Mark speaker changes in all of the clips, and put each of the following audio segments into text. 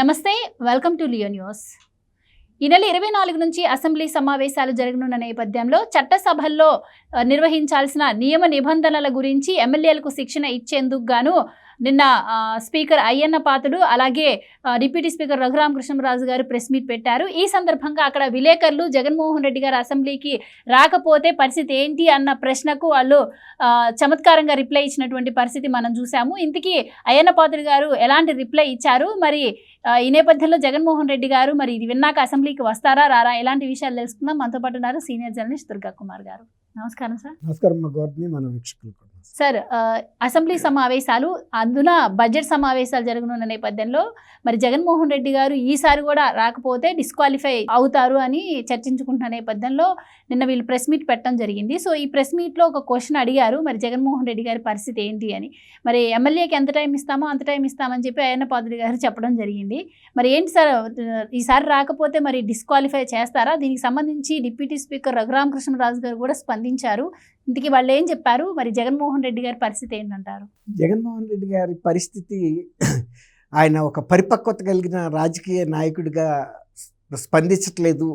Speaker 1: నమస్తే, welcome to Leo news. ఈ నెల 24 నుంచి అసెంబ్లీ సమావేశాలు జరగనున్న నేపథ్యంలో చట్టసభల్లో నిర్వహించాల్సిన నియమ నిబంధనల గురించి ఎమ్మెల్యేలకు శిక్షణ ఇచ్చేందుకు గాను నిన్న స్పీకర్ అయ్యన్న పాత్రుడు అలాగే డిప్యూటీ స్పీకర్ రఘురామకృష్ణరాజు గారు ప్రెస్ మీట్ పెట్టారు. ఈ సందర్భంగా అక్కడ విలేకరులు జగన్మోహన్ రెడ్డి గారు అసెంబ్లీకి రాకపోతే పరిస్థితి ఏంటి అన్న ప్రశ్నకు వాళ్ళు చమత్కారంగా రిప్లై ఇచ్చినటువంటి పరిస్థితి మనం చూసాము. ఇంతకీ అయ్యన్న పాత్రుడు గారు ఎలాంటి రిప్లై ఇచ్చారు, మరి ఈ నేపథ్యంలో జగన్మోహన్ రెడ్డి గారు మరి ఇది విన్నాక అసెంబ్లీకి వస్తారా రారా, ఎలాంటి విషయాలు తెలుసుకుందాం. మనతో పాటు ఉన్నారు సీనియర్ జర్నలిస్ట్ దుర్గా కుమార్ గారు. నమస్కారం సార్.
Speaker 2: నమస్కారం మన వీక్షకులకు.
Speaker 1: సార్, అసెంబ్లీ సమావేశాలు అందున బడ్జెట్ సమావేశాలు జరగనున్న నేపథ్యంలో మరి జగన్మోహన్ రెడ్డి గారు ఈసారి కూడా రాకపోతే డిస్క్వాలిఫై అవుతారు అని చర్చించుకుంటున్న నేపథ్యంలో నిన్న వీళ్ళు ప్రెస్ మీట్ పెట్టడం జరిగింది. సో ఈ ప్రెస్ మీట్లో ఒక క్వశ్చన్ అడిగారు, మరి జగన్మోహన్ రెడ్డి గారి పరిస్థితి ఏంటి అని. మరి ఎమ్మెల్యేకి ఎంత టైం ఇస్తామో అంత టైం ఇస్తామని చెప్పి అయ్యన్న పాత్రుడు గారు చెప్పడం జరిగింది. మరి ఏంటి సార్, ఈసారి రాకపోతే మరి డిస్క్వాలిఫై చేస్తారా? దీనికి సంబంధించి డిప్యూటీ స్పీకర్ రఘురామకృష్ణరాజు గారు కూడా స్పందించారు. ఇంతకీ వాళ్ళు ఏం చెప్పారు, మరి జగన్మోహన్ రెడ్డి గారి పరిస్థితి ఏంటంటారు?
Speaker 2: జగన్మోహన్ రెడ్డి గారి పరిస్థితి, ఆయన ఒక పరిపక్వత కలిగిన రాజకీయ నాయకుడిగా స్పందించట్లేదు,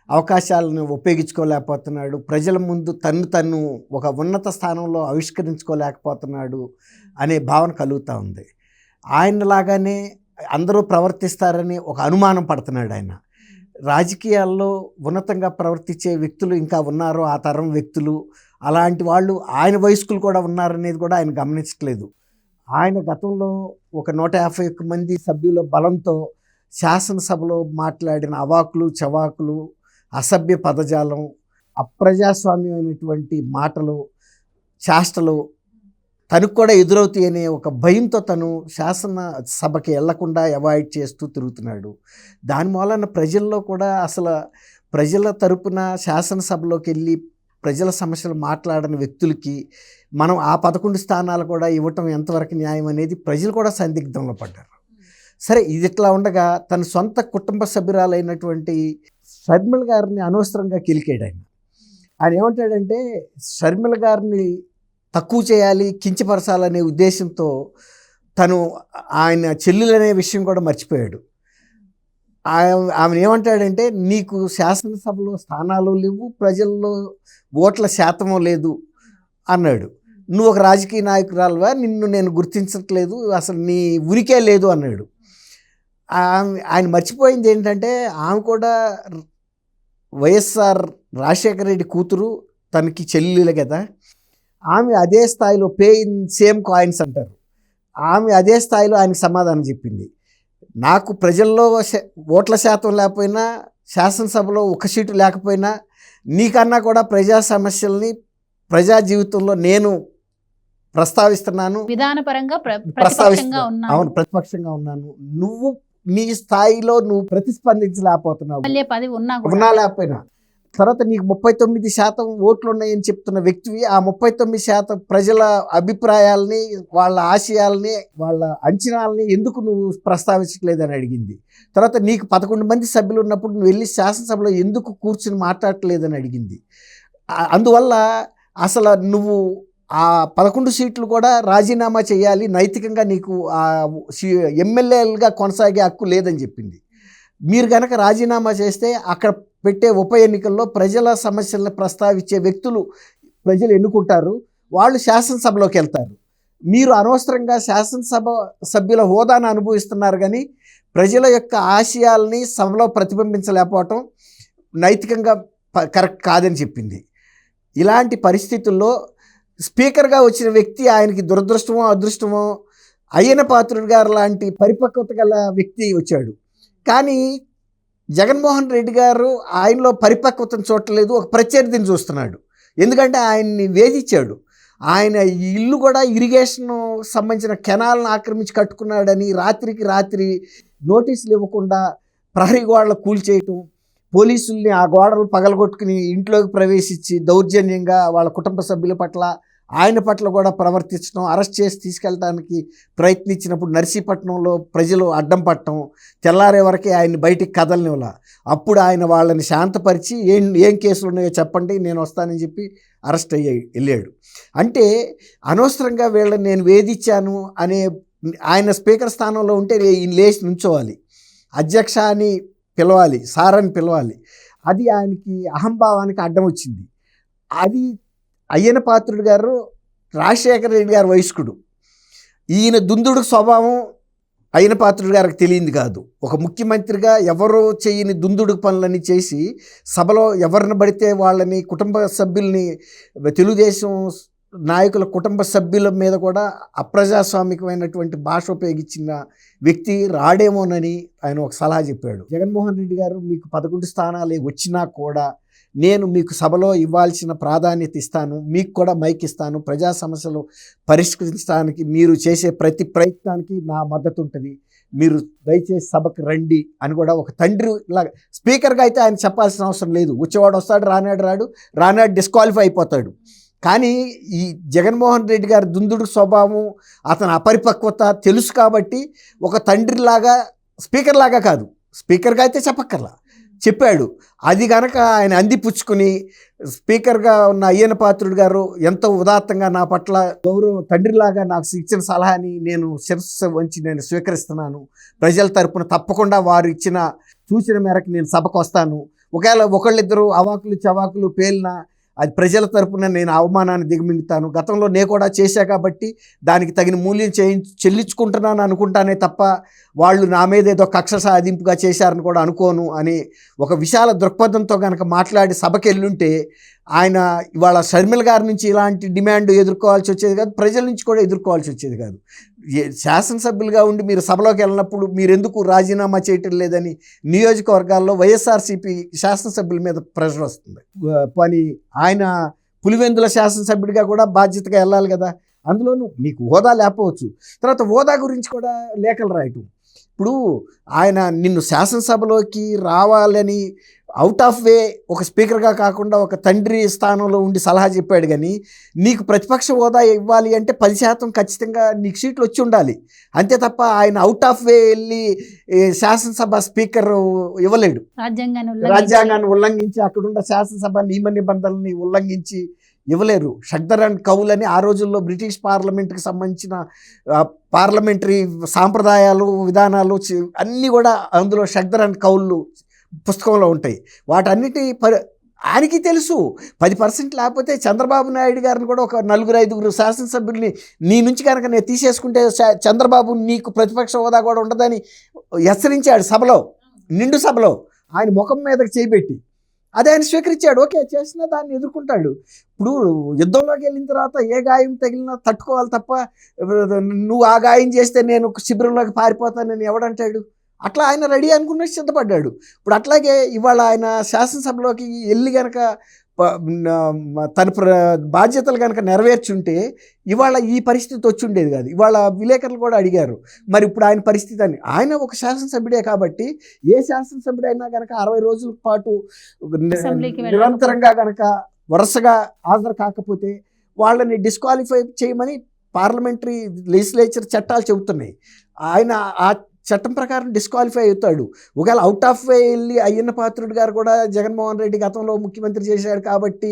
Speaker 2: అవకాశాలను ఉపయోగించుకోలేకపోతున్నాడు, ప్రజల ముందు తను ఒక ఉన్నత స్థానంలో ఆవిష్కరించుకోలేకపోతున్నాడు అనే భావన కలుగుతూ ఉంది. ఆయనలాగానే అందరూ ప్రవర్తిస్తారని ఒక అనుమానం పడుతున్నాడు. ఆయన రాజకీయాల్లో ఉన్నతంగా ప్రవర్తించే వ్యక్తులు ఇంకా ఉన్నారో ఆ తరం వ్యక్తులు, అలాంటి వాళ్ళు ఆయన వయస్కులు కూడా ఉన్నారనేది కూడా ఆయన గమనించట్లేదు. ఆయన గతంలో ఒక 151 మంది సభ్యుల బలంతో శాసనసభలో మాట్లాడిన అవాకులు చవాకులు, అసభ్య పదజాలం, అప్రజాస్వామ్యమైనటువంటి మాటలు, చేష్టలు తనకు కూడా ఎదురవుతాయి అనే ఒక భయంతో తను శాసనసభకి వెళ్లకుండా అవాయిడ్ చేస్తూ తిరుగుతున్నాడు. దాని మూలన ప్రజల్లో కూడా అసలు ప్రజల తరపున శాసనసభలోకి వెళ్ళి ప్రజల సమస్యలు మాట్లాడని వ్యక్తులకి మనం ఆ 11 స్థానాలు కూడా ఇవ్వటం ఎంతవరకు న్యాయం అనేది ప్రజలు కూడా సందిగ్ధంలో పడ్డారు. సరే, ఇది ఇట్లా ఉండగా తన సొంత కుటుంబ సభ్యురాలైనటువంటి షర్మిల గారిని అనవసరంగా కిలికాడు. ఆయన ఏమంటాడంటే, షర్మిల గారిని తక్కువ చేయాలి, కించపరచాలనే ఉద్దేశంతో తను ఆయన చెల్లెలనే విషయం కూడా మర్చిపోయాడు. ఆమెను ఏమంటాడంటే, నీకు శాసనసభలో స్థానాలు లేవు, ప్రజల్లో ఓట్ల శాతము లేదు అన్నాడు. నువ్వు ఒక రాజకీయ నాయకురాలువా, నిన్ను నేను గుర్తించట్లేదు, అసలు నీ ఉనికే లేదు అన్నాడు. ఆయన మర్చిపోయింది ఏంటంటే, ఆమె కూడా వైఎస్ఆర్ రాజశేఖర రెడ్డి కూతురు, తనకి చెల్లెలు కదా. ఆమె అదే స్థాయిలో పే ఇన్ సేమ్ కాయిన్స్ అంటారు, ఆమె అదే స్థాయిలో ఆయనకు సమాధానం చెప్పింది. నాకు ప్రజల్లో ఓట్ల శాతం లేకపోయినా, శాసనసభలో ఒక సీటు లేకపోయినా, నీకన్నా కూడా ప్రజా సమస్యల్ని ప్రజా జీవితంలో నేను ప్రస్తావిస్తున్నాను,
Speaker 1: విధానపరంగా
Speaker 2: అవును ప్రతిపక్షంగా ఉన్నాను. నువ్వు నీ స్థాయిలో నువ్వు ప్రతిస్పందించలేకపోతున్నావు, ఉన్నా లేకపోయినా. తర్వాత నీకు 39% ఓట్లు ఉన్నాయని చెప్తున్న వ్యక్తివి, ఆ 39% ప్రజల అభిప్రాయాల్ని, వాళ్ళ ఆశయాల్ని, వాళ్ళ అంచనాలని ఎందుకు నువ్వు ప్రస్తావించట్లేదని అడిగింది. తర్వాత నీకు 11 మంది సభ్యులు ఉన్నప్పుడు నువ్వు వెళ్ళి శాసనసభలో ఎందుకు కూర్చుని మాట్లాడట్లేదని అడిగింది. అందువల్ల అసలు నువ్వు ఆ 11 సీట్లు కూడా రాజీనామా చేయాలి, నైతికంగా నీకు ఎమ్మెల్యేలుగా కొనసాగే హక్కు లేదని చెప్పింది. మీరు కనుక రాజీనామా చేస్తే అక్కడ పెట్టే ఉప ఎన్నికల్లో ప్రజల సమస్యలను ప్రస్తావించే వ్యక్తులు ప్రజలు ఎన్నుకుంటారు, వాళ్ళు శాసనసభలోకి వెళ్తారు. మీరు అనవసరంగా శాసనసభ సభ్యుల హోదాను అనుభవిస్తున్నారు, కానీ ప్రజల యొక్క ఆశయాల్ని సభలో ప్రతిబింబించలేకపోవటం నైతికంగా కరెక్ట్ కాదని చెప్పింది. ఇలాంటి పరిస్థితుల్లో స్పీకర్గా వచ్చిన వ్యక్తి, ఆయనకి దురదృష్టమో అదృష్టమో, అయ్యన్న పాత్రుడు గారు లాంటి పరిపక్వత గల వ్యక్తి వచ్చాడు. కానీ జగన్మోహన్ రెడ్డి గారు ఆయనలో పరిపక్వతను చూడలేదు, ఒక ప్రత్యర్థిని చూస్తున్నాడు. ఎందుకంటే ఆయన్ని వేధించాడు. ఆయన ఇల్లు కూడా ఇరిగేషన్ సంబంధించిన కెనాల్ను ఆక్రమించి కట్టుకున్నాడని రాత్రికి రాత్రి నోటీసులు ఇవ్వకుండా ప్రహరీ గోడలు కూల్చేయటం, పోలీసుల్ని ఆ గోడలు పగలగొట్టుకుని ఇంట్లోకి ప్రవేశించి దౌర్జన్యంగా వాళ్ళ కుటుంబ సభ్యుల పట్ల, ఆయన పట్ల కూడా ప్రవర్తించడం, అరెస్ట్ చేసి తీసుకెళ్ళడానికి ప్రయత్నించినప్పుడు నర్సీపట్నంలో ప్రజలు అడ్డం పట్టడం, తెల్లారే వరకే ఆయన్ని బయటికి కదలనివ్వాల. అప్పుడు ఆయన వాళ్ళని శాంతపరిచి ఏం కేసులు ఉన్నాయో చెప్పండి, నేను వస్తానని చెప్పి అరెస్ట్ వెళ్ళాడు. అంటే అనవసరంగా వీళ్ళని నేను వేధించాను అనే, ఆయన స్పీకర్ స్థానంలో ఉంటే ఈయన లేచి నుంచోవాలి. అధ్యక్ష అని పిలవాలి, సార్ అని పిలవాలి. అది ఆయనకి అహంభావానికి అడ్డం వచ్చింది. అది అయ్యన పాత్రుడు గారు రాజశేఖర రెడ్డి గారి వయస్కుడు. ఈయన దుందుడు స్వభావం అయ్యన పాత్రుడు గారికి తెలియంది కాదు. ఒక ముఖ్యమంత్రిగా ఎవరో చేయని దుందుడు పనులని చేసి సభలో ఎవరిని పడితే వాళ్ళని, కుటుంబ సభ్యుల్ని, తెలుగుదేశం నాయకుల కుటుంబ సభ్యుల మీద కూడా అప్రజాస్వామికమైనటువంటి భాష ఉపయోగించిన వ్యక్తి రాడేమోనని ఆయన ఒక సలహా చెప్పాడు. జగన్మోహన్ రెడ్డి గారు మీకు 11 స్థానాలే వచ్చినా కూడా నేను మీకు సభలో ఇవ్వాల్సిన ప్రాధాన్యత ఇస్తాను, మీకు కూడా మైక్ ఇస్తాను, ప్రజా సమస్యలు పరిష్కరించడానికి మీరు చేసే ప్రతి ప్రయత్నానికి నా మద్దతు ఉంటుంది, మీరు దయచేసి సభకు రండి అని కూడా ఒక తండ్రి లాగా స్పీకర్గా అయితే ఆయన చెప్పాల్సిన అవసరం లేదు. వచ్చేవాడు వస్తాడు, రానాడు డిస్క్వాలిఫై అయిపోతాడు. కానీ ఈ జగన్మోహన్ రెడ్డి గారి దుందుడు స్వభావం, అతని అపరిపక్వత తెలుసు కాబట్టి ఒక తండ్రిలాగా, స్పీకర్లాగా కాదు, స్పీకర్గా అయితే చెప్పక్కర్లా, చెప్పాడు. అది కనుక ఆయన అందిపుచ్చుకుని స్పీకర్గా ఉన్న అయ్యన పాత్రుడు గారు ఎంతో ఉదాత్తంగా నా పట్ల గౌరవం, తండ్రిలాగా నాకు ఇచ్చిన సలహాని నేను శిరస్సు వంచి నేను స్వీకరిస్తున్నాను, ప్రజల తరపున తప్పకుండా వారు ఇచ్చిన సూచన మేరకు నేను సభకు వస్తాను, ఒకవేళ ఒకళ్ళిద్దరు అవాకులు చవాకులు పేలినా అది ప్రజల తరపున నేను అవమానాన్ని దిగమింగుతాను, గతంలో నేను కూడా చేశా కాబట్టి దానికి తగిన మూల్యం చెల్లించుకుంటున్నాను అనుకుంటానే తప్ప వాళ్ళు నా మీద ఏదో కక్ష సాధింపుగా చేశారని కూడా అనుకోను అని ఒక విశాల దృక్పథంతో కనుక మాట్లాడి సభకి వెళ్ళుంటే ఆయన ఇవాళ షర్మిల గారి నుంచి ఇలాంటి డిమాండ్ ఎదుర్కోవాల్సి వచ్చేది కాదు, ప్రజల నుంచి కూడా ఎదుర్కోవాల్సి వచ్చేది కాదు. శాసనసభ్యులుగా ఉండి మీరు సభలోకి వెళ్ళినప్పుడు మీరు ఎందుకు రాజీనామా చేయటం లేదని నియోజకవర్గాల్లో వైఎస్ఆర్సీపీ శాసనసభ్యుల మీద ప్రెషర్ వస్తుంది. పని ఆయన పులివెందుల శాసనసభ్యుడిగా కూడా బాధ్యతగా వెళ్ళాలి కదా, అందులోనూ మీకు హోదా లేకపోవచ్చు. తర్వాత హోదా గురించి కూడా లేఖలు రాయటం. ఇప్పుడు ఆయన నిన్ను శాసనసభలోకి రావాలని అవుట్ ఆఫ్ వే ఒక స్పీకర్గా కాకుండా ఒక తండ్రి స్థానంలో ఉండి సలహా చెప్పాడు. కానీ నీకు ప్రతిపక్ష హోదా ఇవ్వాలి అంటే 10% ఖచ్చితంగా నీకు సీట్లు వచ్చి ఉండాలి, అంతే తప్ప ఆయన అవుట్ ఆఫ్ వే వెళ్ళి శాసనసభ స్పీకర్ ఇవ్వలేడు. రాజ్యాంగాన్ని ఉల్లంఘించి అక్కడున్న శాసనసభ నియమ నిబంధనల్ని ఉల్లంఘించి ఇవ్వలేరు. షగ్దర్ అండ్ కౌల్ అని ఆ రోజుల్లో బ్రిటిష్ పార్లమెంట్కి సంబంధించిన పార్లమెంటరీ సాంప్రదాయాలు, విధానాలు అన్నీ కూడా అందులో షగ్దర్ అండ్ కౌల్ పుస్తకంలో ఉంటాయి. వాటన్నిటి ఆయనకి తెలుసు. 10% లేకపోతే చంద్రబాబు నాయుడు గారిని కూడా ఒక 4-5 శాసనసభ్యుల్ని నీ నుంచి కనుక నేను తీసేసుకుంటే చంద్రబాబు నీకు ప్రతిపక్ష హోదా కూడా ఉండదని హెచ్చరించాడు సభలో, నిండు సభలో ఆయన ముఖం మీదకి చేపెట్టి. అదే ఆయన స్వీకరించాడు. ఓకే, చేసినా దాన్ని ఎదుర్కొంటాడు. ఇప్పుడు యుద్ధంలోకి వెళ్ళిన తర్వాత ఏ గాయం తగిలినా తట్టుకోవాలి తప్ప నువ్వు ఆ గాయం చేస్తే నేను శిబిరంలోకి పారిపోతానని ఎవడంటాడు? అట్లా ఆయన రెడీ అనుకున్నట్టు సిద్ధపడ్డాడు. ఇప్పుడు అట్లాగే ఇవాళ ఆయన శాసనసభలోకి వెళ్ళి కనుక తన బాధ్యతలు కనుక నెరవేర్చుంటే ఇవాళ ఈ పరిస్థితి వచ్చి ఉండేది కాదు. ఇవాళ విలేకరులు కూడా అడిగారు మరి ఇప్పుడు ఆయన పరిస్థితి అని. ఆయన ఒక శాసనసభ్యుడే కాబట్టి ఏ శాసనసభ్యుడైనా కనుక 60 రోజుల పాటు నిరంతరంగా కనుక వరుసగా హాజరు కాకపోతే వాళ్ళని డిస్క్వాలిఫై చేయమని పార్లమెంటరీ లెజిస్లేచర్ చట్టాలు చెబుతున్నాయి. ఆయన ఆ చట్టం ప్రకారం డిస్క్వాలిఫై అవుతాడు. ఒకవేళ అవుట్ ఆఫ్ వే వెళ్ళి అయ్యన్న పాత్రుడు గారు కూడా జగన్మోహన్ రెడ్డి గతంలో ముఖ్యమంత్రి చేశాడు కాబట్టి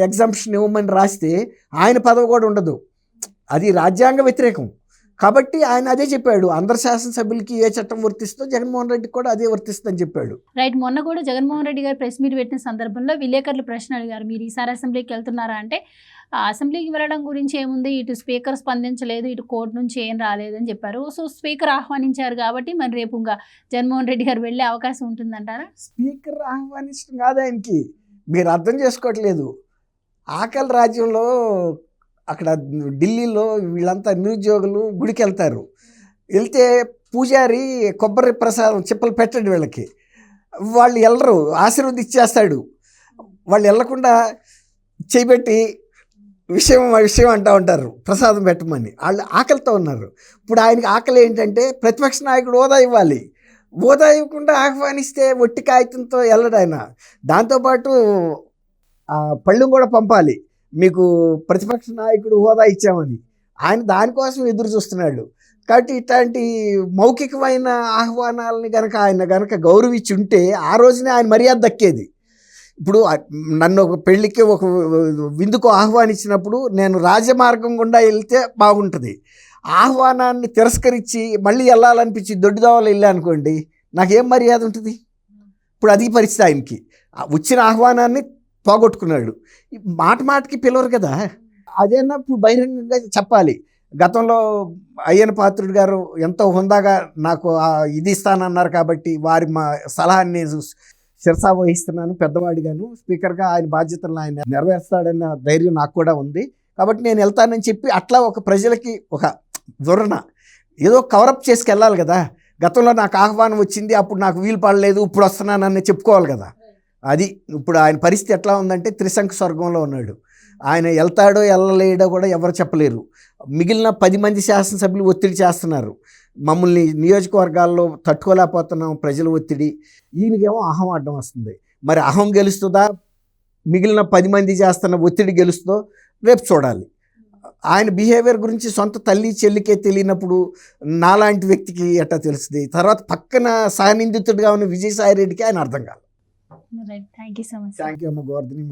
Speaker 2: ఎగ్జామ్షన్ ఇవ్వమని రాస్తే ఆయన పదవి కూడా ఉండదు, అది రాజ్యాంగ వ్యతిరేకం. కాబట్టి ఆయన అదే చెప్పాడు, అందరు శాసనసభ్యులకి ఏ చట్టం వర్తిస్తుందో జగన్మోహన్ రెడ్డికి కూడా అదే వర్తిస్తుందని చెప్పాడు.
Speaker 1: రైట్. మొన్న కూడా జగన్మోహన్ రెడ్డి గారు ప్రెస్ మీట్ పెట్టిన సందర్భంలో విలేకరులు ప్రశ్న అడిగారు, మీరు ఈసారి అసెంబ్లీకి వెళ్తున్నారా అంటే అసెంబ్లీకి వెళ్ళడం గురించి ఏముంది, ఇటు స్పీకర్ స్పందించలేదు, ఇటు కోర్టు నుంచి ఏం రాలేదని చెప్పారు. సో స్పీకర్ ఆహ్వానించారు కాబట్టి మరి రేపు ఇంకా జగన్మోహన్ రెడ్డి గారు వెళ్ళే అవకాశం ఉంటుందంటారా?
Speaker 2: స్పీకర్ ఆహ్వానించడం కాదు ఆయనకి, మీరు అర్థం చేసుకోవట్లేదు. ఆకలి రాజ్యంలో అక్కడ ఢిల్లీలో వీళ్ళంతా నిరుద్యోగులు గుడికి వెళ్తారు. వెళ్తే పూజారి కొబ్బరి ప్రసాదం చిప్పలు పెట్టండి వీళ్ళకి, వాళ్ళు వెళ్ళరు, ఆశీర్వదించేస్తాడు. వాళ్ళు వెళ్ళకుండా చేయబెట్టి విషయం అంటూ ఉంటారు ప్రసాదం పెట్టమని. వాళ్ళు ఆకలితో ఉన్నారు. ఇప్పుడు ఆయనకి ఆకలి ఏంటంటే ప్రతిపక్ష నాయకుడు హోదా ఇవ్వాలి, హోదా ఇవ్వకుండా ఆహ్వానిస్తే ఒట్టి కాగితంతో వెళ్ళడు ఆయన. దాంతోపాటు పళ్ళెం కూడా పంపాలి, మీకు ప్రతిపక్ష నాయకుడు హోదా ఇచ్చామని. ఆయన దానికోసం ఎదురు చూస్తున్నాడు. కాబట్టి ఇట్లాంటి మౌఖికమైన ఆహ్వానాలని ఆయన గౌరవించి ఉంటే ఆ రోజునే ఆయన మర్యాద దక్కేది. ఇప్పుడు నన్ను ఒక పెళ్ళికి ఒక విందుకు ఆహ్వానించినప్పుడు నేను రాజమార్గం గుండా వెళ్తే బాగుంటుంది. ఆహ్వానాన్ని తిరస్కరించి మళ్ళీ వెళ్ళాలనిపించి దొడ్డిదోవలు వెళ్ళా అనుకోండి, నాకేం మర్యాద ఉంటుంది? ఇప్పుడు అది పరిస్థితి ఆయనకి. వచ్చిన ఆహ్వానాన్ని పోగొట్టుకున్నాడు. మాట మాటకి పిలవరు కదా. అదేనా ఇప్పుడు బహిరంగంగా చెప్పాలి. గతంలో అయ్యన పాత్రుడు గారు ఎంతో హుందాగా నాకు ఇది ఇస్తానన్నారు కాబట్టి వారి మా సలహాన్ని నేను శిరసా వహిస్తున్నాను, పెద్దవాడిగాను స్పీకర్గా ఆయన బాధ్యతలను ఆయన నెరవేరుస్తాడన్న ధైర్యం నాకు కూడా ఉంది. కాబట్టి నేను వెళ్తానని చెప్పి అట్లా ఒక ప్రజలకి ఒక వివరణ ఏదో కవరప్ చేసుకెళ్ళాలి కదా. గతంలో నాకు ఆహ్వానం వచ్చింది, అప్పుడు నాకు వీలు పడలేదు, ఇప్పుడు వస్తున్నానని చెప్పుకోవాలి కదా. అది ఇప్పుడు ఆయన పరిస్థితి ఎట్లా ఉందంటే త్రిశంఖ స్వర్గంలో ఉన్నాడు. ఆయన వెళ్తాడో వెళ్ళలేడో కూడా ఎవరు చెప్పలేరు. మిగిలిన 10 మంది శాసనసభ్యులు ఒత్తిడి చేస్తున్నారు, మమ్మల్ని నియోజకవర్గాల్లో తట్టుకోలేకపోతున్నాం ప్రజల ఒత్తిడి. ఈయనకేమో అహం అడ్డం వస్తుంది. మరి అహం గెలుస్తుందా, మిగిలిన 10 మంది చేస్తున్న ఒత్తిడి గెలుస్తుందో రేపు చూడాలి. ఆయన బిహేవియర్ గురించి సొంత తల్లి చెల్లికే తెలియనప్పుడు నాలాంటి వ్యక్తికి ఎట్టా తెలుస్తుంది? తర్వాత పక్కన సహనిందితుడిగా ఉన్న విజయసాయి రెడ్డికి ఆయన అర్థం కాదు.
Speaker 1: Right, thank you so much.
Speaker 2: Thank you అమ్మ గోవర్ధని.